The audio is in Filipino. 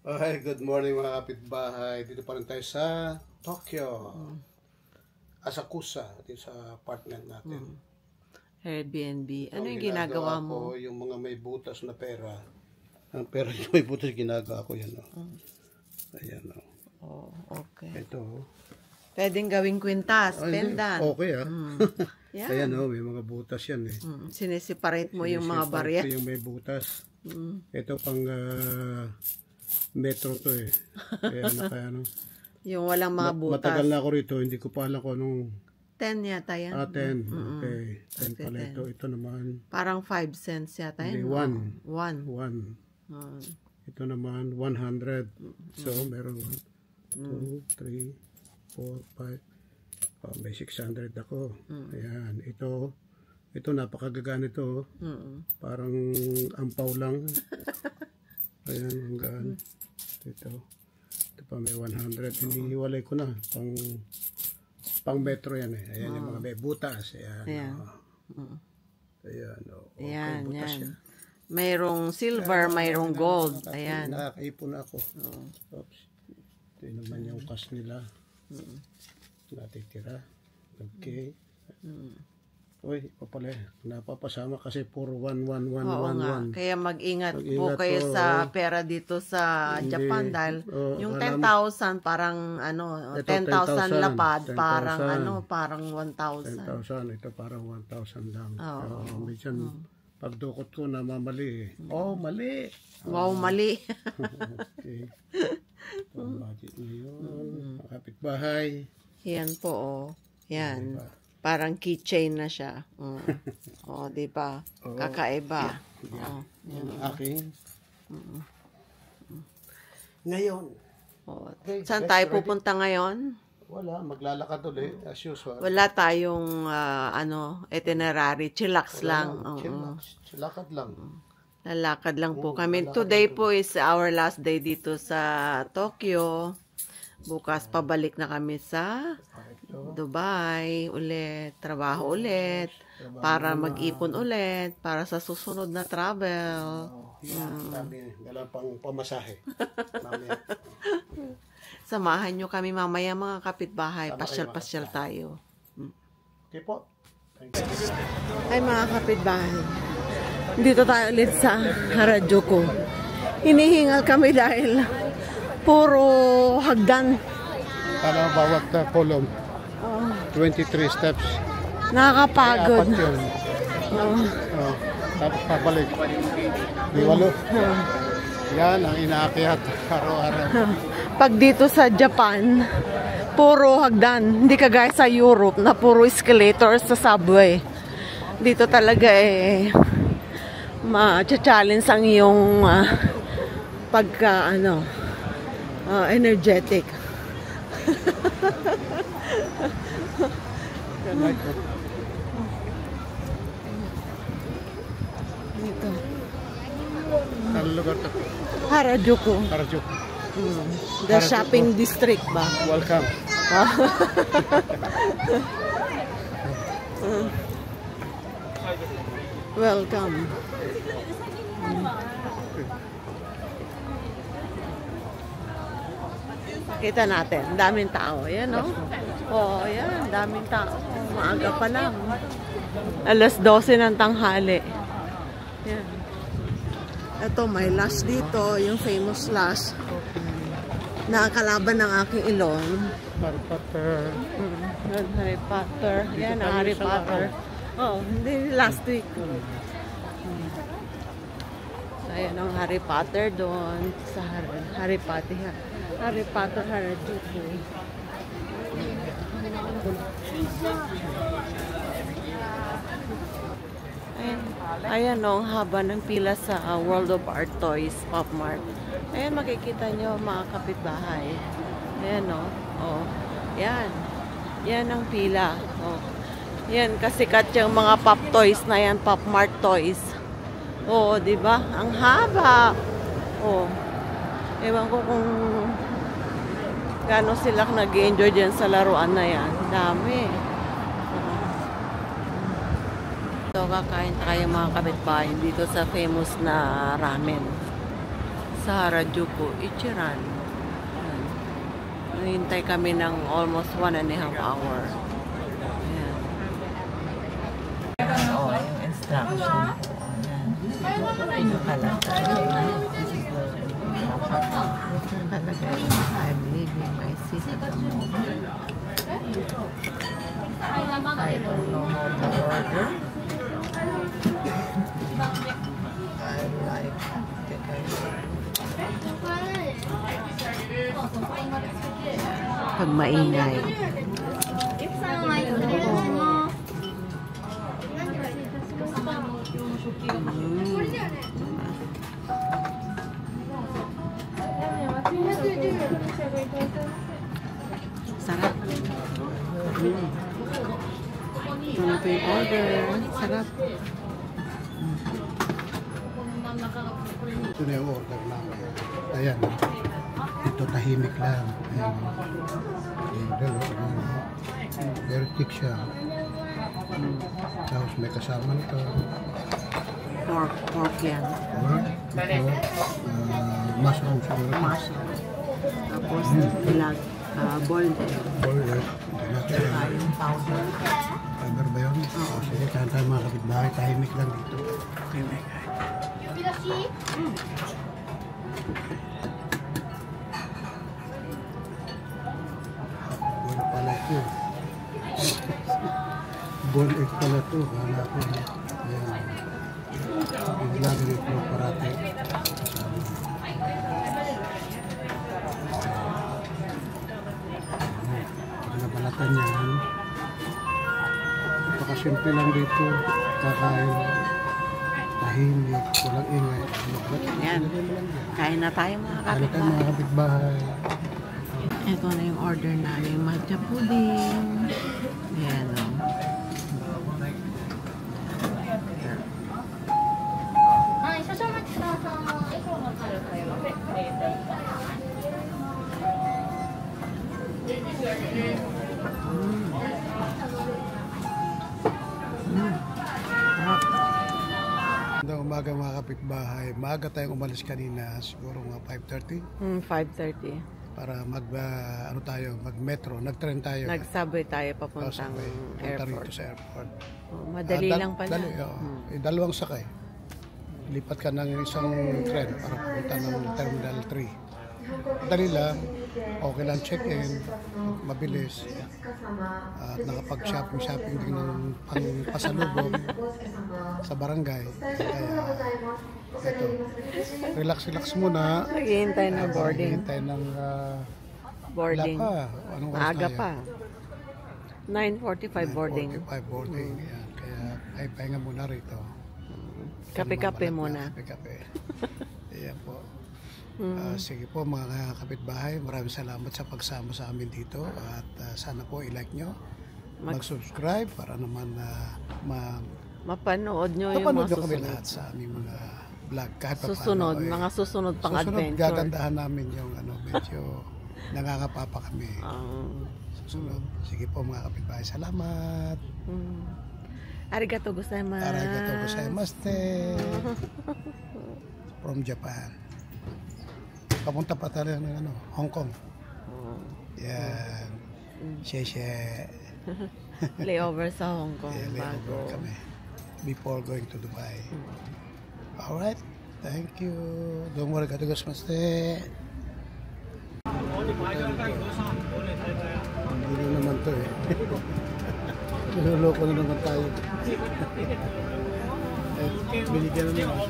Okay, good morning mga kapitbahay. Dito pa rin tayo sa Tokyo. Asakusa, dito sa apartment natin. Airbnb. Ano yung ginagawa ginagawa mo? ko, yung mga may butas na pera. Ang pera yung may butas, ginagawa ko yan. Ayan o. Oh, okay. Ito. Pwedeng gawing kwintas, pendant. Okay Yan. Ayan o, may mga butas yan eh. Sineseparate mo yung mga barya. Ito yung may butas. Ito pang metro to eh. Kaya ano. Yung walang mga butas. Matagal na ako rito, hindi ko pa alam kung anong 10 yata yan. 10. Okay. 10 pala ito. Ito naman. Parang 5 cents yata yan. 1. 1. Ito naman 100. So meron 1, 2, 3, 4, 5. Oh, may 600 ako. Ayan. Ito napakagagaan ito. Parang ampaw lang. Ayan, hanggang ito pa may 100. Hinihiwalay ko na. Pang metro yan eh. Ayan yung mga may butas. Ayan. Ayan. Ayan. Okay, Yan, butas yan. Mayroong silver, mayroong gold. Ayan. Nakakaipon ako. Oops. Ito naman yung cash nila. Natitira. Okay. Uy, ito pala. Napapasama kasi puro 1, 1, 1, 1, 1. Oo nga. Kaya mag-ingat po kayo sa pera dito sa Japan dahil yung 10,000 parang 10,000 lapad, parang parang 1,000. 10,000. Ito parang 1,000 lang. Minsan pagdukot ko na mamali eh. Oh, mali. Wow, mali. Okay. Ito ang budget ngayon. Kapitbahay. Yan po, oh. Yan. Parang keychain na siya. Oh, di ba? Kakaiba. Yan. Yan ang aking. Ngayon. Oh. Saan tayo pupunta ngayon? Wala, maglalakad ulit as usual. Wala tayong itinerary. Chillax lang. Chilakad lang. Lalakad lang po kami. Today po is our last day dito sa Tokyo. Bukas pabalik na kami sa Dubai ulit, trabaho ulit, para mag-ipon ulit, para sa susunod na travel. Dalang pang pamasahe. Samahan nyo kami mamaya mga kapitbahay, pasyal-pasyal tayo. Okay po. Ay mga kapitbahay, dito tayo ulit sa Harajuku. Hinihingal kami dahil puro hagdan. Para bawat kolom. 23 steps. Nakakapagod. Tapos pabalik. Di 8. Yan ang inaakyat araw-araw. Pag dito sa Japan, puro hagdan. Hindi kagaya sa Europe na puro escalator sa subway. Dito talaga ma-challenge ang iyong pagka energetic. Dito. Anong lugar to? Harajuku. Harajuku. The shopping district ba? Welcome. Welcome. Kita natin, daming tao. Yan, no? Oh, yan, daming tao. Maaga pa lang. 12:00 ng tanghali. Yan. Ito, may lash dito, yung famous lash. Nakakalaban ng aking ilong. Harry Potter. Harry Potter. Yan, Harry Potter. Oh, hindi last week. Ayan ang Harry Potter doon sa Harry Potter Harajuku. Ayan o, ang haba ng pila sa World of Art Toys Pop Mart. Ayan, makikita nyo mga kapitbahay. Ayan o. Oh. Yan. Yan ang pila. Oh. Yan, kasikat yung mga pop toys na yan, Pop Mart Toys. Oo, di ba? Ang haba. Oh. Ewan ko kung gano'n sila nag-enjoy dyan sa laruan na yan. Dami. So, kakain tayo mga kapitbahay dito sa famous na ramen. sa Harajuku, Ichiran. Hintay kami ng almost 1.5 hour. Ayan. Oh, yung instruction. Ayan. Nakalagay. Nakalagay. I'm leaving my seat at the moment. I don't know how to order. I like pag maingay. Sarap. Ito yung order. Sarap. Ito na yung order namin. Ayan. Ito tahimik lang. Ayan. Very thick siya. Tapos may kasama nito. Pork yan. Ito. Mushroom siguro. Mushroom. Tapos ilag. Boiled egg. Boiled egg. Yung powder. Powder ba yun? Oo. Sige, kahan tayo mga kapitbahay. Tahimik lang dito. Tahimik. Boiled pala ito. Boiled egg pala ito. Kala ko. Ayan. Iglagay ito parati. Nabalatan yan. Napakasimple lang dito. Kakain. Tahimik. Walang ingay. Yan. Kain na tayo mga Kain na tayo kapitbahay. mga kapitbahay. Ito na yung order namin. Matcha pudding. Ayan o. Magandang umaga mga kapitbahay. Maaga tayong umalis kanina, siguro mga 5:30 5:30. para mag-metro, nag-train tayo. Nag-subway tayo papuntang Punta airport. rito sa airport. Madali lang pala. Dali, dalawang sakay. Lipat ka ng isang tren para pupunta ng Terminal 3. Dali lang, okay lang check-in, mabilis. At nakapag-shopping din ng pasalubong sa barangay. Kaya, eto, relax muna. Naghihintay ng boarding. Naghihintay ng Boarding. Anong oras Maaga tayo? pa. 9:45 boarding. 9:45 boarding. Yan. Kaya ay pahinga muna rito. Kape-kape muna. Kape-kape. Ayan po. Sige po mga kapitbahay, maraming salamat sa pagsama sa amin dito at sana po i-like nyo, mag-subscribe para naman mapanood nyo yung mga kami susunod. lahat sa aming mga vlog kahit pa Susunod, paano, mga susunod pang adventure. gagandahan namin yung medyo nangangapapa kami. Susunod. Sige po mga kapitbahay, salamat. Arigatou gozaimasu. Arigatou gozaimasu. From Japan. Papunta pa tayo ng Hong Kong. Yan. Sheshe. Layover sa Hong Kong. Yeah, layover kami. Before going to Dubai. Alright. Thank you. Don't worry. Arigatou gozaimasu. Hindi naman to eh. Niloloko na naman tayo. Binigyan na naman.